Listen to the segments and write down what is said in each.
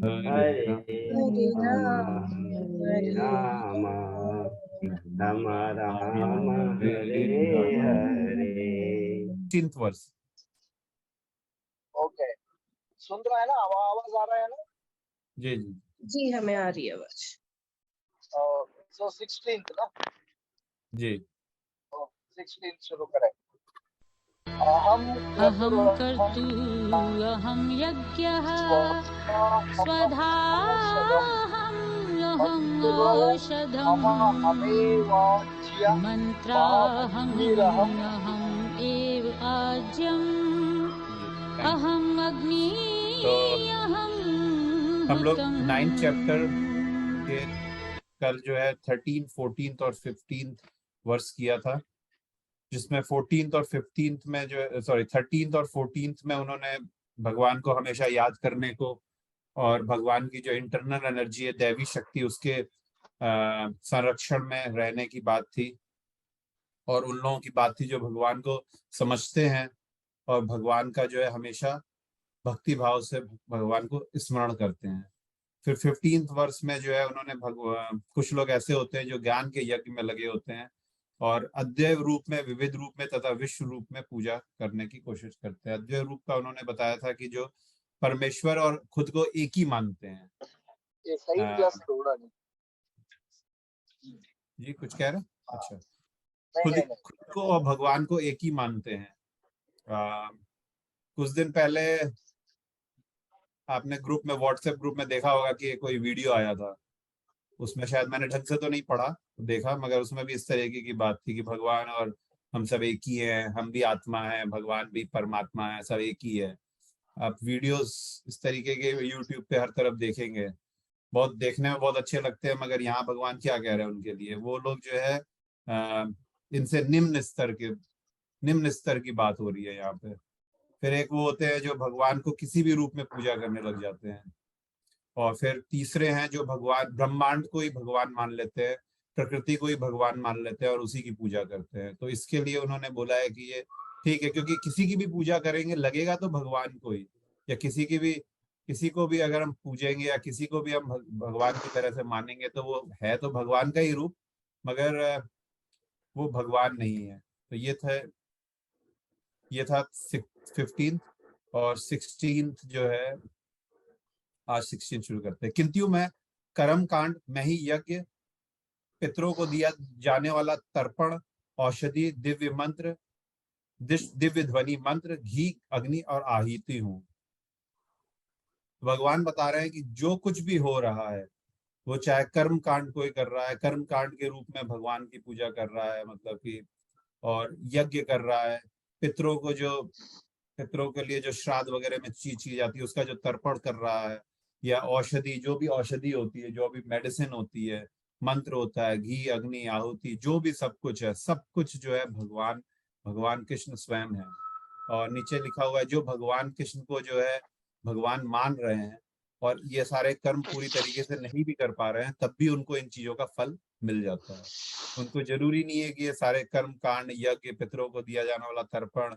Hare Hare Ram Ram Hare Hare Ram Ram Ram Hare Hare. 16th वर्ष। Okay, सुन रहा है ना? आवाज आ रहा है ना? जी जी जी, हमें आ रही है आवाज। सो 16th ना? जी। 16 शुरू करें। अहम अहं कर्तु अहं यज्ञः स्वधाहं अहं औषधम् मंत्राहं अहं एव आज्यम् अहं अग्नि अहं हम लोग हुतम्। 9th चैप्टर के कल जो है 13, 14 और 15 वर्ष किया था, जिसमें 14 और 15 में जो 13 और 14 में उन्होंने भगवान को हमेशा याद करने को और भगवान की जो इंटरनल एनर्जी है, दैवी शक्ति, उसके संरक्षण में रहने की बात थी। और उन लोगों की बात थी जो भगवान को समझते हैं और भगवान का जो है हमेशा भक्ति भाव से भगवान को स्मरण करते हैं। फिर 15th वर्ष में जो है उन्होंने कुछ लोग ऐसे होते हैं जो ज्ञान के यज्ञ में लगे होते हैं और अद्वैय रूप में, विविध रूप में तथा विश्व रूप में पूजा करने की कोशिश करते हैं। अद्वैय रूप का उन्होंने बताया था कि जो परमेश्वर और खुद को एक ही मानते हैं। ये सही जस्ट थोड़ा नहीं। जी कुछ कह रहे हैं? अच्छा, नहीं। खुद को और भगवान को एक ही मानते हैं। कुछ दिन पहले आपने ग्रुप में, व्हाट्सएप ग्रुप में देखा होगा कि कोई वीडियो आया था। उसमें शायद मैंने ढंग से तो नहीं पढ़ा, देखा, मगर उसमें भी इस तरीके की बात थी कि भगवान और हम सब एक ही हैं, हम भी आत्मा है, भगवान भी परमात्मा है, सब एक ही है। आप वीडियोस इस तरीके के यूट्यूब पे हर तरफ देखेंगे, बहुत देखने में बहुत अच्छे लगते हैं, मगर यहाँ भगवान क्या कह रहे हैं उनके लिए। वो लोग जो है इनसे निम्न स्तर की बात हो रही है यहाँ पे। फिर एक वो होते हैं जो भगवान को किसी भी रूप में पूजा करने लग जाते हैं। और फिर तीसरे हैं जो भगवान, ब्रह्मांड को ही भगवान मान लेते हैं, प्रकृति को ही भगवान मान लेते हैं और उसी की पूजा करते हैं। तो इसके लिए उन्होंने बोला है कि ये ठीक है, क्योंकि किसी की भी पूजा करेंगे लगेगा तो भगवान को ही, या किसी को भी अगर हम पूजेंगे या किसी को भी हम भगवान की तरह से मानेंगे तो वो है तो भगवान का ही रूप, मगर वो भगवान नहीं है। तो ये था 15th। और 16th जो है, आज 16 शुरू करते हैं। किंतु मैं कर्म कांड में ही यज्ञ, पितरों को दिया जाने वाला तर्पण, औषधि, दिव्य मंत्र, दिव्य ध्वनि मंत्र, घी, अग्नि और आहुति हूँ। भगवान बता रहे हैं कि जो कुछ भी हो रहा है वो चाहे कर्म कांड कोई कर रहा है, कर्म कांड के रूप में भगवान की पूजा कर रहा है, मतलब कि, और यज्ञ कर रहा है, पितरों के लिए जो श्राद्ध वगैरह में चीज की जाती है उसका जो तर्पण कर रहा है, या औषधि, जो भी औषधि होती है, जो भी मेडिसिन होती है, मंत्र होता है, घी, अग्नि, आहुति, जो भी सब कुछ है, सब कुछ जो है भगवान कृष्ण स्वयं है। और नीचे लिखा हुआ है जो भगवान कृष्ण को जो है भगवान मान रहे हैं और ये सारे कर्म पूरी तरीके से नहीं भी कर पा रहे हैं, तब भी उनको इन चीजों का फल मिल जाता है। उनको जरूरी नहीं है कि ये सारे कर्म कांड, यज्ञ, पितरों को दिया जाने वाला तर्पण,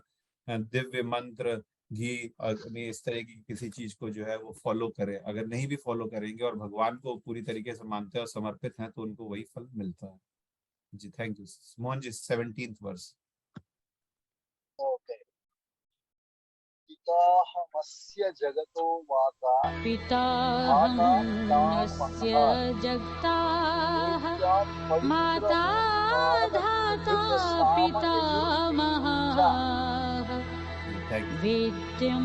दिव्य मंत्र, घी, अग्नि, इस तरह की किसी चीज को जो है वो फॉलो करे। अगर नहीं भी फॉलो करेंगे और भगवान को पूरी तरीके से मानते हैं और समर्पित हैं तो उनको वही फल मिलता है। जी thank you Mohan ji. 17th वर्ष। ओके। पिताहमस्य जगतो माता पिताहमस्य जगताः माता धाता पितामहः वेद्यं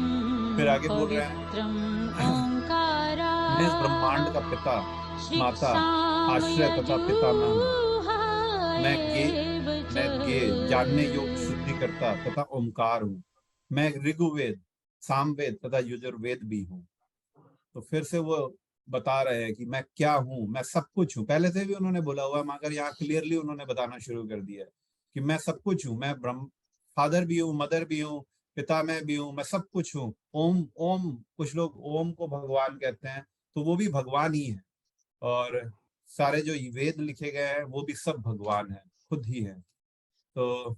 फिर आगे बोल रहे हैं, पवित्रं ओंकारा मैं इस ब्रह्मांड का पिता, माता, आश्रय तथा पितामह हूँ। मैं जानने योग्य शुद्धिकर्ता तथा ओमकार हूँ। मैं ऋग्वेद, सामवेद तथा यजुर्वेद भी हूँ। तो फिर से वो बता रहे हैं कि मैं क्या हूँ, मैं सब कुछ हूँ। पहले से भी उन्होंने बोला हुआ, मगर यहाँ क्लियरली उन्होंने बताना शुरू कर दिया कि मैं सब कुछ हूँ। मैं फादर भी हूँ, मदर भी हूँ, पिता मैं भी हूँ, मैं सब कुछ हूँ। ओम ओम, कुछ लोग ओम को भगवान कहते हैं, तो वो भी भगवान ही है। और सारे जो वेद लिखे गए हैं वो भी सब भगवान है, खुद ही है। तो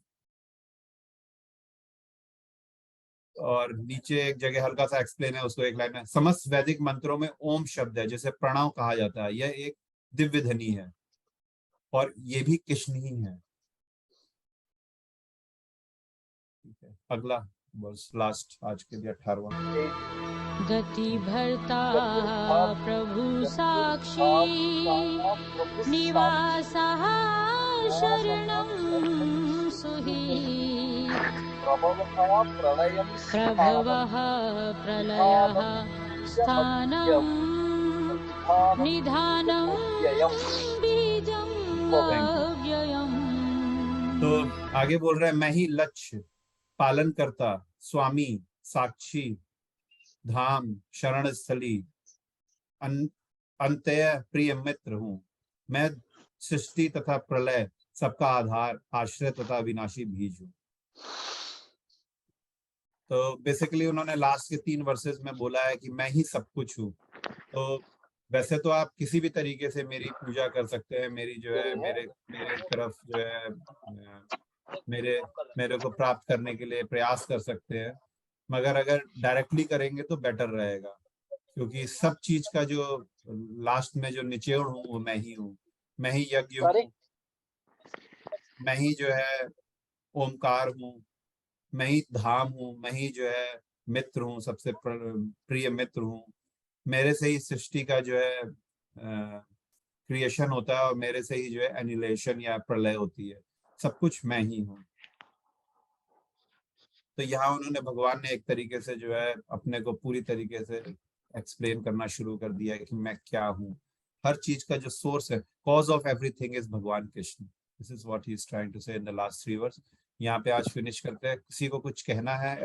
और नीचे एक जगह हल्का सा एक्सप्लेन है उसको एक लाइन में, समस्त वैदिक मंत्रों में ओम शब्द है जिसे प्रणव कहा जाता है, यह एक दिव्य ध्वनि है और ये भी कृष्ण ही है। ठीक है, अगला बस लास्ट आज के लिए 18वां। गति भर्ता प्रभु साक्षी निवासः शरणं सुहि प्रभवः प्रलयः स्थानं निधानं बीजं व्ययम्। तो आगे बोल रहा है, मैं ही लक्ष्य, पालन करता, स्वामी, साक्षी, धाम, शरण स्थली, अंतय प्रिय मित्र हूँ। मैं सृष्टि तथा प्रलय, सबका आधार, आश्रय तथा विनाशी बीज हूँ। तो बेसिकली उन्होंने लास्ट के 3 वर्सेस में बोला है कि मैं ही सब कुछ हूँ। तो वैसे तो आप किसी भी तरीके से मेरी पूजा कर सकते हैं, मेरी जो है मेरे तरफ जो है मेरे को प्राप्त करने के लिए प्रयास कर सकते हैं, मगर अगर डायरेक्टली करेंगे तो बेटर रहेगा, क्योंकि सब चीज का जो लास्ट में जो निचोड़ हूँ वो मैं ही हूँ। मैं ही यज्ञ हूँ, मैं ही जो है ओमकार हूँ, मैं ही धाम हूँ, मैं ही जो है मित्र हूँ, सबसे प्रिय मित्र हूँ। मेरे से ही सृष्टि का जो है क्रिएशन होता है और मेरे से ही जो है एनिलेशन या प्रलय होती है। सब कुछ मैं ही हूँ। तो यहाँ उन्होंने, भगवान ने एक तरीके से जो है अपने को पूरी तरीके से एक्सप्लेन करना शुरू कर दिया कि मैं क्या हूँ। हर चीज का जो सोर्स है, कॉज ऑफ एवरीथिंग इज भगवान Krishna. This is what he is trying to say in the last 3 verse. यहाँ पे आज फिनिश करते हैं। किसी को कुछ कहना है?